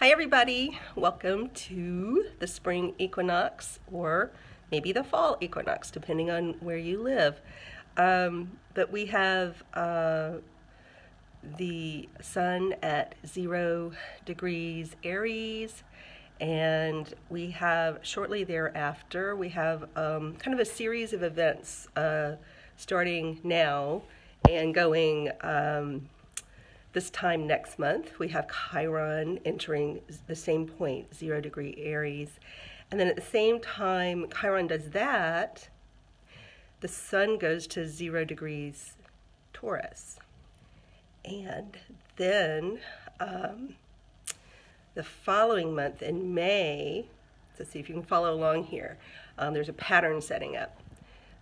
Hi everybody, welcome to the spring equinox or maybe the fall equinox depending on where you live. But we have the sun at 0 degrees Aries, and we have shortly thereafter we have kind of a series of events starting now and going this time next month. We have Chiron entering the same point, 0 degree Aries. And then at the same time Chiron does that, the sun goes to 0 degrees Taurus. And then the following month in May, let's see if you can follow along here, there's a pattern setting up.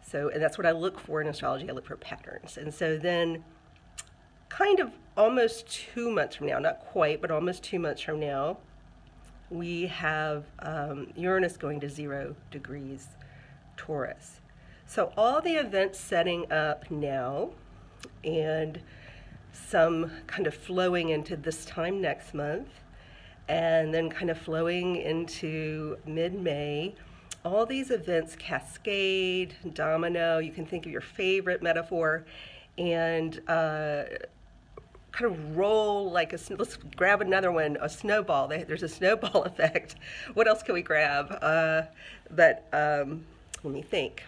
So, and that's what I look for in astrology. I look for patterns. And so then kind of almost 2 months from now, not quite, but almost 2 months from now, we have Uranus going to 0 degrees Taurus. So all the events setting up now and some kind of flowing into this time next month and then kind of flowing into mid-May. All these events cascade, domino, you can think of your favorite metaphor, and kind of roll like let's grab another one, a snowball. There's a snowball effect. What else can we grab? Let me think.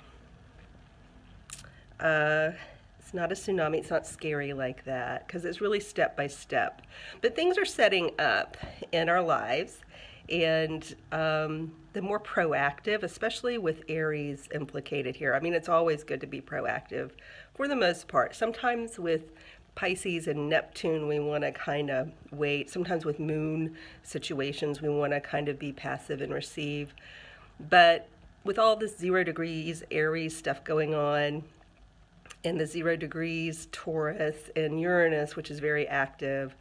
It's not a tsunami, it's not scary like that, because it's really step by step. But things are setting up in our lives, and the more proactive, especially with Aries implicated here. I mean, it's always good to be proactive for the most part. Sometimes with Pisces and Neptune, we want to kind of wait. Sometimes with moon situations, we want to kind of be passive and receive. But with all this 0 degrees Aries stuff going on, and the 0 degrees Taurus and Uranus, which is very active,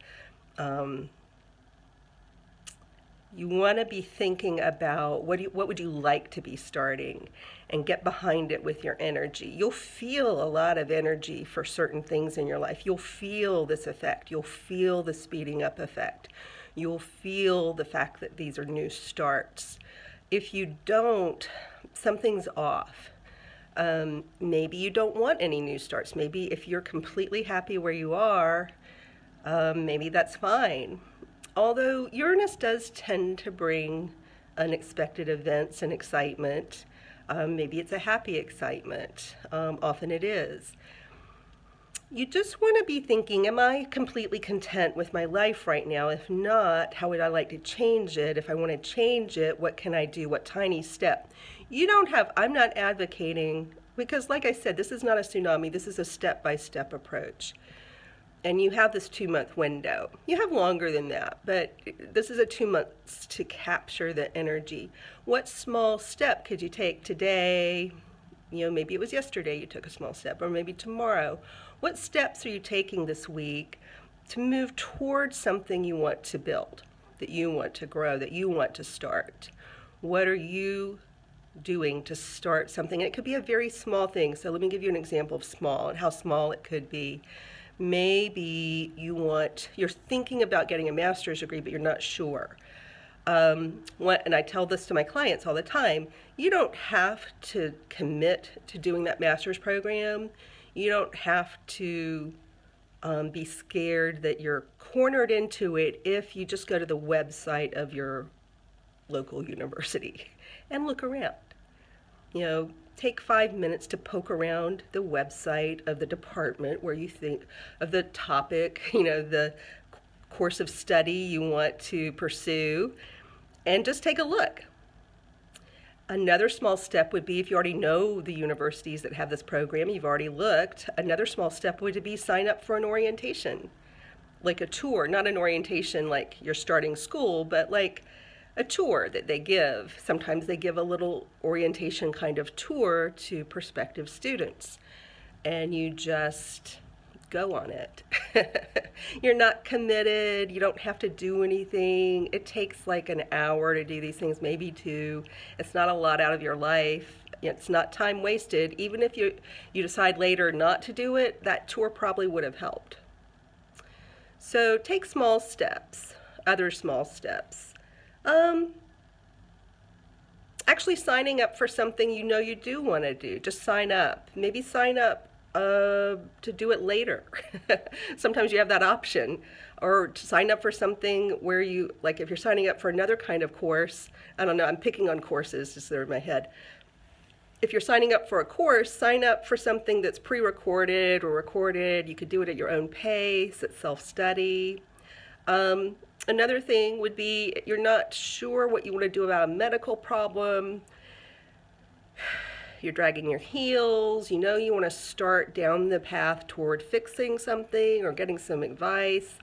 you want to be thinking about what would you like to be starting, and get behind it with your energy. You'll feel a lot of energy for certain things in your life. You'll feel this effect. You'll feel the speeding up effect. You'll feel the fact that these are new starts. If you don't, something's off. Maybe you don't want any new starts. Maybe if you're completely happy where you are, maybe that's fine. Although Uranus does tend to bring unexpected events and excitement. Maybe it's a happy excitement. Often it is. You just want to be thinking, am I completely content with my life right now? If not, how would I like to change it? If I want to change it, what can I do? What tiny step? I'm not advocating, because like I said, this is not a tsunami. This is a step-by-step approach. And you have this 2-month window. You have longer than that, but this is a 2 months to capture the energy. What small step could you take today? Maybe it was yesterday you took a small step, or maybe tomorrow. What steps are you taking this week to move towards something you want to build, that you want to grow, that you want to start? What are you doing to start something? And it could be a very small thing. So let me give you an example of small and how small it could be. Maybe you're thinking about getting a master's degree, but you're not sure. And I tell this to my clients all the time, you don't have to commit to doing that master's program. You don't have to be scared that you're cornered into it if you just go to the website of your local university and look around. Take 5 minutes to poke around the website of the department where you think of the topic, the course of study you want to pursue, and just take a look. Another small step would be, if you already know the universities that have this program, you've already looked, another small step would be sign up for an orientation, like a tour, not an orientation like you're starting school, but like a tour that they give. Sometimes they give a little orientation kind of tour to prospective students, and you just go on it. You're not committed. You don't have to do anything. It takes like an hour to do these things, maybe 2. It's not a lot out of your life. It's not time wasted. Even if you decide later not to do it, that tour probably would have helped. So take small steps. other small steps. Um, Actually signing up for something you know you do want to do. Just sign up. Maybe sign up to do it later. Sometimes you have that option. Or to sign up for something where you, like if you're signing up for another kind of course, I don't know, I'm picking on courses just there in my head. If you're signing up for a course, sign up for something that's pre-recorded or recorded. You could do it at your own pace, at self-study. Another thing would be you're not sure what you want to do about a medical problem. You're dragging your heels. You know you want to start down the path toward fixing something or getting some advice.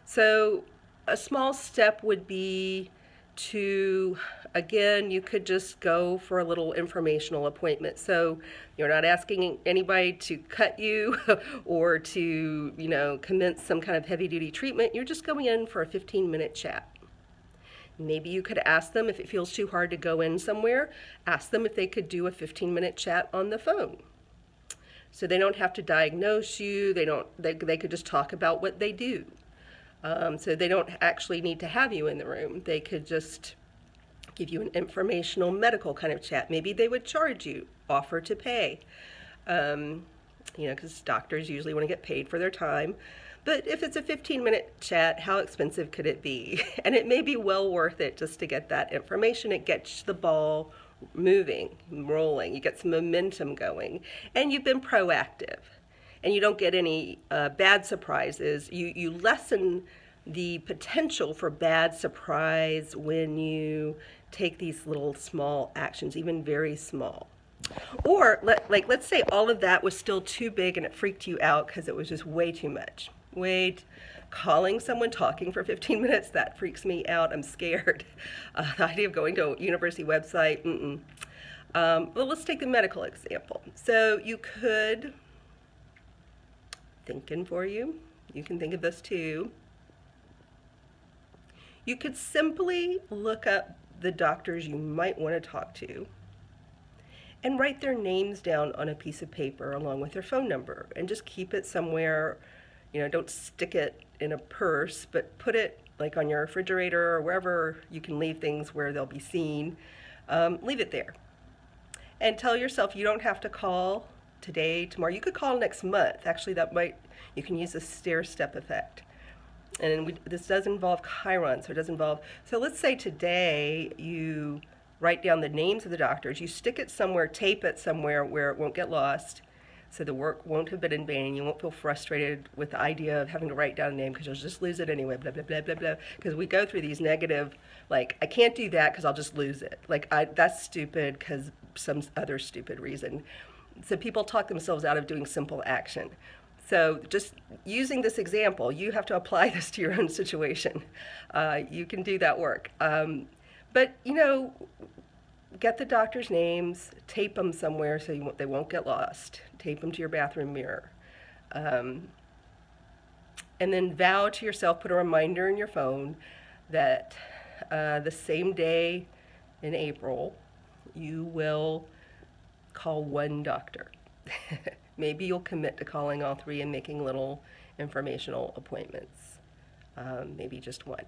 So a small step would be to, again, you could just go for a little informational appointment. So you're not asking anybody to cut you or to, commence some kind of heavy duty treatment. You're just going in for a 15-minute chat. Maybe you could ask them if it feels too hard to go in somewhere, ask them if they could do a 15-minute chat on the phone. So they don't have to diagnose you. They could just talk about what they do. So they don't actually need to have you in the room. They could just give you an informational medical kind of chat. Maybe they would charge you, offer to pay, because doctors usually want to get paid for their time. But if it's a 15-minute chat, how expensive could it be? And it may be well worth it just to get that information. It gets the ball moving, rolling. You get some momentum going, and you've been proactive. And you don't get any bad surprises. You lessen the potential for bad surprise when you take these little small actions, even very small. Or let's say all of that was still too big and it freaked you out because it was just way too much. Calling someone, talking for 15 minutes, that freaks me out. I'm scared. The idea of going to a university website, well, let's take the medical example. So you could, thinking for you, you can think of this too. You could simply look up the doctors you might want to talk to and write their names down on a piece of paper along with their phone number and just keep it somewhere. Don't stick it in a purse, but put it like on your refrigerator or wherever you can leave things where they'll be seen. Leave it there. And tell yourself you don't have to call today, tomorrow. You could call next month. Actually, you can use the stair-step effect. And this does involve Chiron, so let's say today you write down the names of the doctors, you stick it somewhere, tape it somewhere where it won't get lost, so the work won't have been in vain. You won't feel frustrated with the idea of having to write down a name because you'll just lose it anyway, blah, blah, blah, blah, blah. Because we go through these negative, I can't do that because I'll just lose it. That's stupid because some other stupid reason. So people talk themselves out of doing simple action. So just using this example, you have to apply this to your own situation. You can do that work. But, get the doctor's names, tape them somewhere so they won't get lost. Tape them to your bathroom mirror. And then vow to yourself, put a reminder in your phone that the same day in April, you will call one doctor. Maybe you'll commit to calling all three and making little informational appointments. Maybe just one.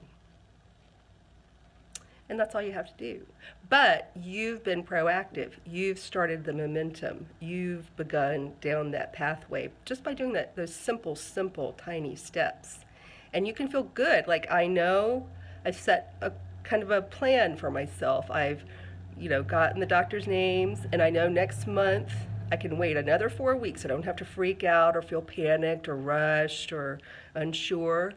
And that's all you have to do. But you've been proactive. You've started the momentum. You've begun down that pathway just by doing those simple, tiny steps. And you can feel good. I know I've set a kind of a plan for myself. I've, gotten the doctor's names, and I know next month I can wait another 4 weeks. I don't have to freak out or feel panicked or rushed or unsure.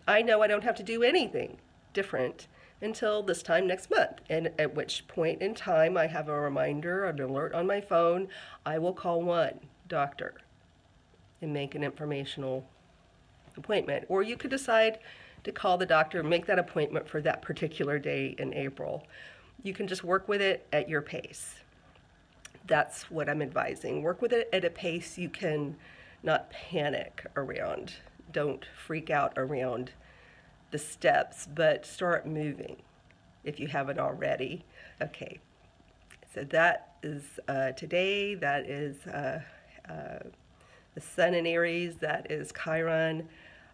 I know I don't have to do anything different until this time next month, and at which point in time I have a reminder, an alert on my phone. I will call one doctor and make an informational appointment. Or you could decide to call the doctor and make that appointment for that particular day in April. You can just work with it at your pace. That's what I'm advising. Work with it at a pace you can not panic around. Don't freak out around the steps, but start moving if you haven't already. Okay, so that is today. That is the sun in Aries. That is Chiron.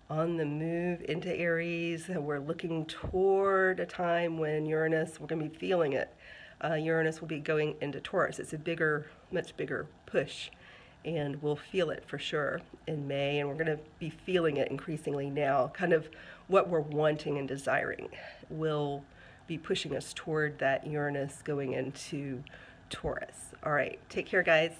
on the move into Aries. We're looking toward a time when Uranus, we're going to be feeling it. Uranus will be going into Taurus. It's a bigger, much bigger push, and we'll feel it for sure in May, and we're going to be feeling it increasingly now. Kind of what we're wanting and desiring will be pushing us toward that Uranus going into Taurus. All right, take care, guys.